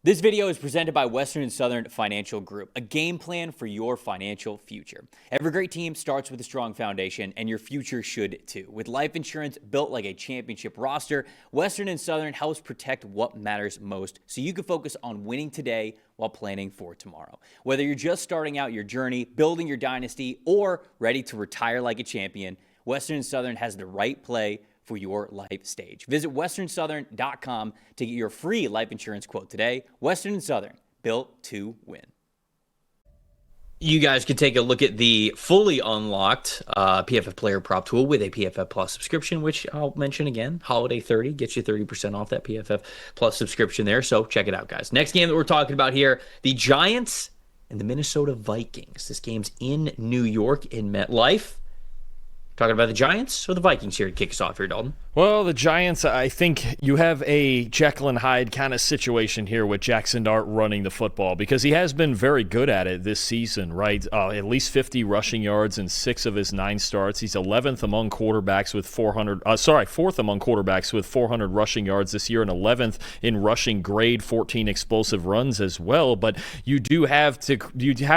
This video is presented by Western and Southern Financial Group, a game plan for your financial future. Every great team starts with a strong foundation, and your future should too. With life insurance built like a championship roster, Western and Southern helps protect what matters most so you can focus on winning today while planning for tomorrow. Whether you're just starting out your journey, building your dynasty, or ready to retire like a champion, Western and Southern has the right play for your life stage. Visit westernsouthern.com to get your free life insurance quote today. Western and Southern, built to win. You guys can take a look at the fully unlocked PFF player prop tool with a PFF Plus subscription, which I'll mention again, Holiday 30 gets you 30% off that PFF Plus subscription there. So check it out, guys. Next game that we're talking about here, the Giants and the Minnesota Vikings. This game's in New York in MetLife. Talking about the Giants or the Vikings here to kick us off here, Dalton? Well, the Giants, I think you have a Jekyll and Hyde kind of situation here with Jackson Dart running the football because he has been very good at it this season, right? At least 50 rushing yards in 6 of his 9 starts. He's 11th among quarterbacks with 4th among quarterbacks with 400 rushing yards this year and 11th in rushing grade, 14 explosive runs as well. But you have to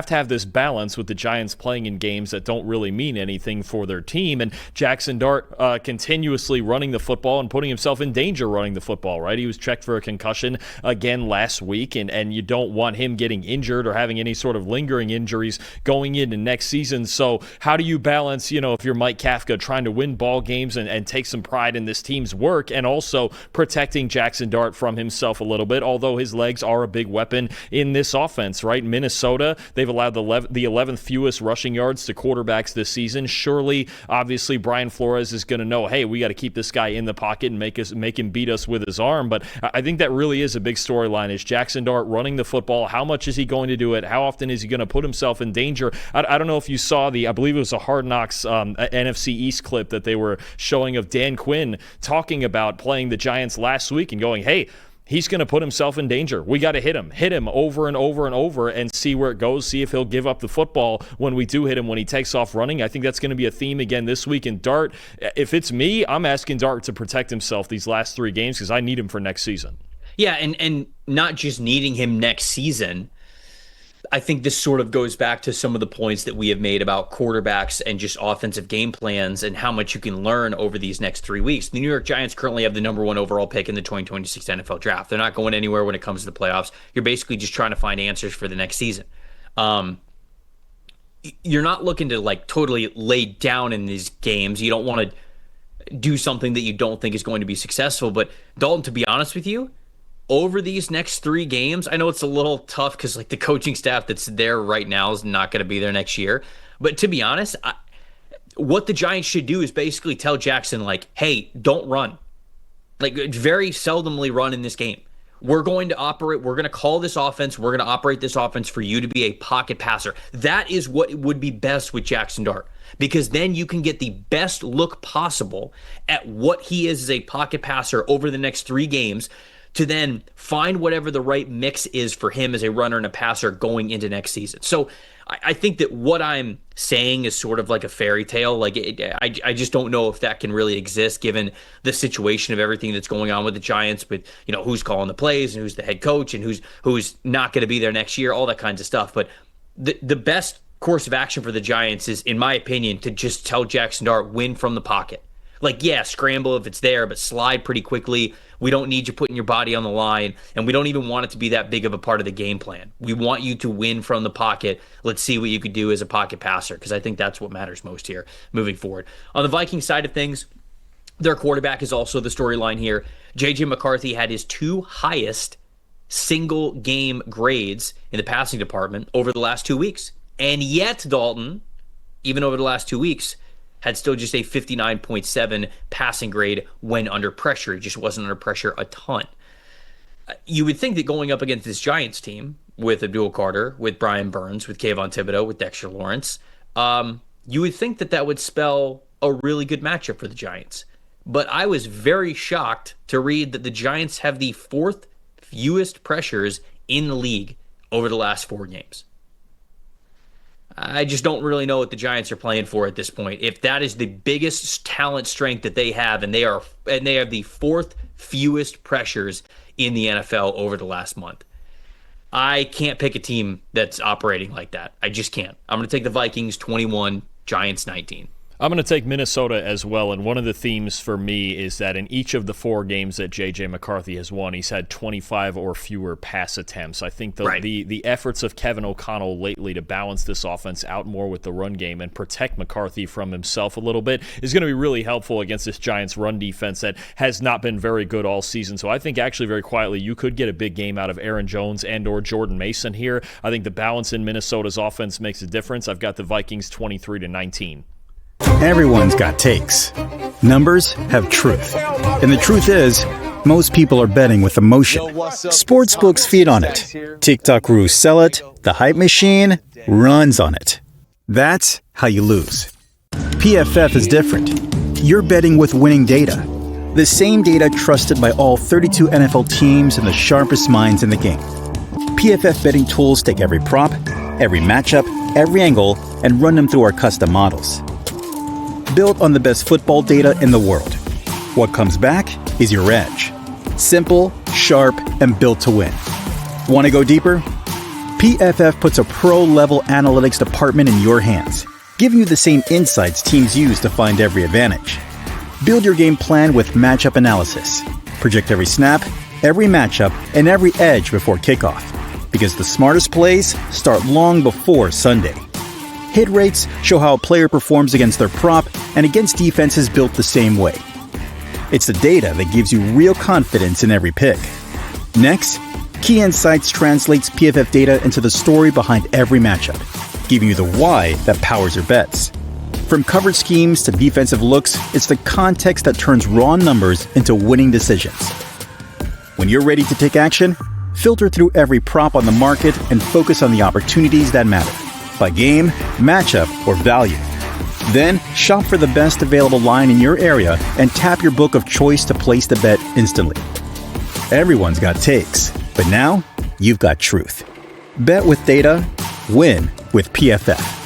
have this balance with the Giants playing in games that don't really mean anything for their team. And Jackson Dart continuously running the football and putting himself in danger running the football, right? He was checked for a concussion again last week, and you don't want him getting injured or having any sort of lingering injuries going into next season. So how do you balance, if you're Mike Kafka trying to win ball games and take some pride in this team's work and also protecting Jackson Dart from himself a little bit, although his legs are a big weapon in this offense, right? Minnesota, they've allowed the 11th fewest rushing yards to quarterbacks this season. Surely, obviously, Brian Flores is going to know, hey, we got to keep this guy in the pocket and make him beat us with his arm. But I think that really is a big storyline, is Jackson Dart running the football. How much is he going to do it? How often is he going to put himself in danger? I don't know if you saw I believe it was a Hard Knocks NFC East clip that they were showing of Dan Quinn talking about playing the Giants last week and going, hey, he's going to put himself in danger. We got to hit him over and over and over and see where it goes, see if he'll give up the football when we do hit him, when he takes off running. I think that's going to be a theme again this week. And Dart, if it's me, I'm asking Dart to protect himself these last 3 games because I need him for next season. Yeah, and not just needing him next season. I think this sort of goes back to some of the points that we have made about quarterbacks and just offensive game plans and how much you can learn over these next 3 weeks. The New York Giants currently have the number 1 overall pick in the 2026 NFL draft. They're not going anywhere when it comes to the playoffs. You're basically just trying to find answers for the next season. You're not looking to totally lay down in these games. You don't want to do something that you don't think is going to be successful. But Dalton, to be honest with you, over these next 3 games, I know it's a little tough because the coaching staff that's there right now is not going to be there next year. But to be honest, what the Giants should do is basically tell Jackson, hey, don't run. Very seldomly run in this game. We're going to operate. We're going to call this offense. We're going to operate this offense for you to be a pocket passer. That is what would be best with Jackson Dart, because then you can get the best look possible at what he is as a pocket passer over the next 3 games, to then find whatever the right mix is for him as a runner and a passer going into next season. So I think that what I'm saying is sort of like a fairy tale. I just don't know if that can really exist given the situation of everything that's going on with the Giants, with who's calling the plays and who's the head coach and who's not going to be there next year, all that kinds of stuff. But the best course of action for the Giants is, in my opinion, to just tell Jackson Dart, win from the pocket. Scramble if it's there, but slide pretty quickly. We don't need you putting your body on the line, and we don't even want it to be that big of a part of the game plan. We want you to win from the pocket. Let's see what you could do as a pocket passer, because I think that's what matters most here moving forward. On the Vikings side of things, their quarterback is also the storyline here. J.J. McCarthy had his 2 highest single game grades in the passing department over the last 2 weeks. And yet, Dalton, even over the last 2 weeks, had still just a 59.7 passing grade when under pressure. He just wasn't under pressure a ton. You would think that going up against this Giants team with Abdul Carter, with Brian Burns, with Kayvon Thibodeau, with Dexter Lawrence, you would think that would spell a really good matchup for the Giants. But I was very shocked to read that the Giants have the 4th fewest pressures in the league over the last 4 games. I just don't really know what the Giants are playing for at this point. If that is the biggest talent strength that they have, and they have the 4th fewest pressures in the NFL over the last month. I can't pick a team that's operating like that. I just can't. I'm going to take the Vikings 21, Giants 19. I'm going to take Minnesota as well, and one of the themes for me is that in each of the 4 games that J.J. McCarthy has won, he's had 25 or fewer pass attempts. I think the efforts of Kevin O'Connell lately to balance this offense out more with the run game and protect McCarthy from himself a little bit is going to be really helpful against this Giants run defense that has not been very good all season. So I think actually very quietly you could get a big game out of Aaron Jones and or Jordan Mason here. I think the balance in Minnesota's offense makes a difference. I've got the Vikings 23-19. Everyone's got takes. Numbers have truth. And the truth is, most people are betting with emotion. Sportsbooks feed on it. TikTok gurus sell it. The hype machine runs on it. That's how you lose. PFF is different. You're betting with winning data. The same data trusted by all 32 NFL teams and the sharpest minds in the game. PFF betting tools take every prop, every matchup, every angle, and run them through our custom models. Built on the best football data in the world. What comes back is your edge. Simple, sharp, and built to win. Want to go deeper? PFF puts a pro-level analytics department in your hands, giving you the same insights teams use to find every advantage. Build your game plan with matchup analysis. Project every snap, every matchup, and every edge before kickoff. Because the smartest plays start long before Sunday. Hit rates show how a player performs against their prop and against defenses built the same way. It's the data that gives you real confidence in every pick. Next, Key Insights translates PFF data into the story behind every matchup, giving you the why that powers your bets. From coverage schemes to defensive looks, it's the context that turns raw numbers into winning decisions. When you're ready to take action, filter through every prop on the market and focus on the opportunities that matter. By game, matchup, or value. Then, shop for the best available line in your area and tap your book of choice to place the bet instantly. Everyone's got takes, but now you've got truth. Bet with data, win with PFF.